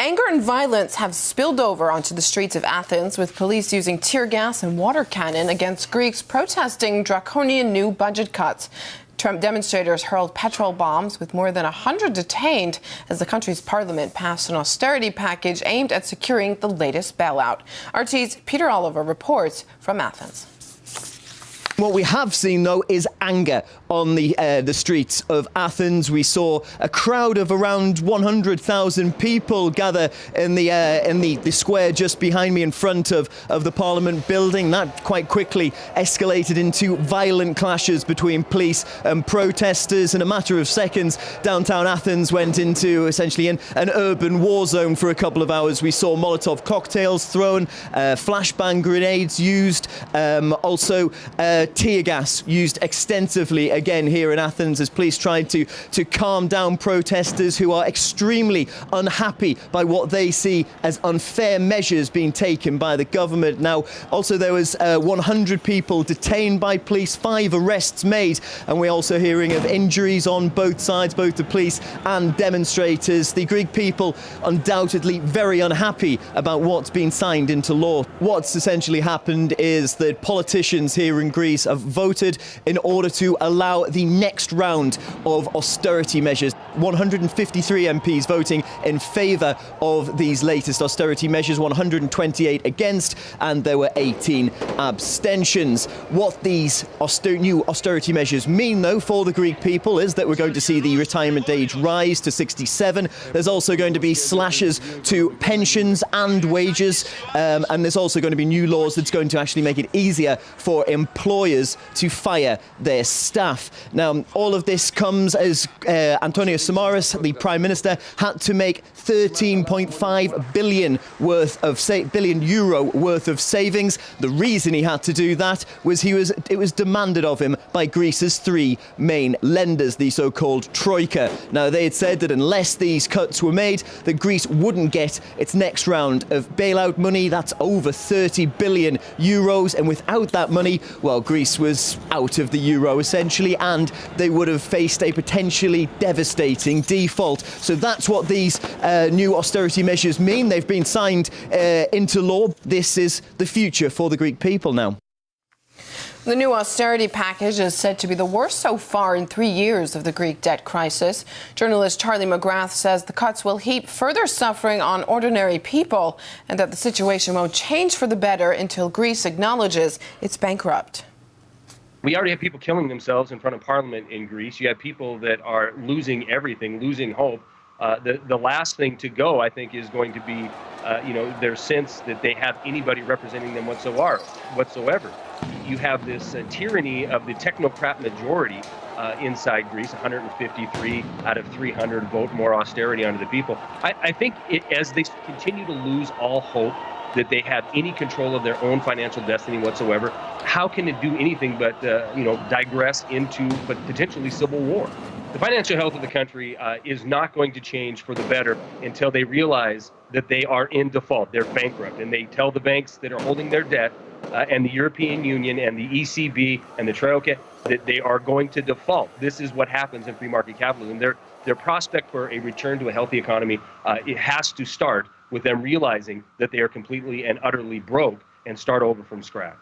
Anger and violence have spilled over onto the streets of Athens, with police using tear gas and water cannon against Greeks protesting draconian new budget cuts. Demonstrators hurled petrol bombs, with more than 100 detained as the country's parliament passed an austerity package aimed at securing the latest bailout. RT's Peter Oliver reports from Athens. What we have seen, though, is anger on the streets of Athens. We saw a crowd of around 100,000 people gather in the square just behind me in front of the Parliament building. That quite quickly escalated into violent clashes between police and protesters. In a matter of seconds, downtown Athens went into essentially an urban war zone for a couple of hours. We saw Molotov cocktails thrown, flashbang grenades used, also tear gas used extensively again here in Athens as police tried to calm down protesters who are extremely unhappy by what they see as unfair measures being taken by the government. Now, also there was 100 people detained by police, 5 arrests made, and we're also hearing of injuries on both sides, both the police and demonstrators. The Greek people undoubtedly very unhappy about what's been signed into law. What's essentially happened is that politicians here in Greece have voted in order to allow the next round of austerity measures. 153 MPs voting in favour of these latest austerity measures, 128 against, and there were 18 abstentions. What these new austerity measures mean, though, for the Greek people is that we're going to see the retirement age rise to 67. There's also going to be slashes to pensions and wages, and there's also going to be new laws that's going to actually make it easier for employers to fire their staff. Now, all of this comes as Antonis Samaras, the Prime Minister, had to make 13.5 billion euro worth of savings. The reason he had to do that was it was demanded of him by Greece's 3 main lenders, the so-called Troika. Now, they had said that unless these cuts were made, that Greece wouldn't get its next round of bailout money. That's over 30 billion euros, and without that money, well, Greece was out of the euro essentially, and they would have faced a potentially devastating default. So that's what these new austerity measures mean. They've been signed into law. This is the future for the Greek people now. The new austerity package is said to be the worst so far in 3 years of the Greek debt crisis. Journalist Charlie McGrath says the cuts will heap further suffering on ordinary people, and that the situation won't change for the better until Greece acknowledges it's bankrupt. We already have people killing themselves in front of Parliament in Greece. You have people that are losing everything, losing hope. The last thing to go, I think, is going to be, their sense that they have anybody representing them whatsoever. You have this tyranny of the technocrat majority inside Greece. 153 out of 300 vote more austerity onto the people. I think as they continue to lose all hope that they have any control of their own financial destiny whatsoever, how can it do anything but digress into potentially civil war? The financial health of the country is not going to change for the better until they realize that they are in default. They're bankrupt, and they tell the banks that are holding their debt and the European Union and the ECB and the Troika that they are going to default. This is what happens in free market capitalism. Their prospect for a return to a healthy economy, it has to start with them realizing that they are completely and utterly broke and start over from scratch.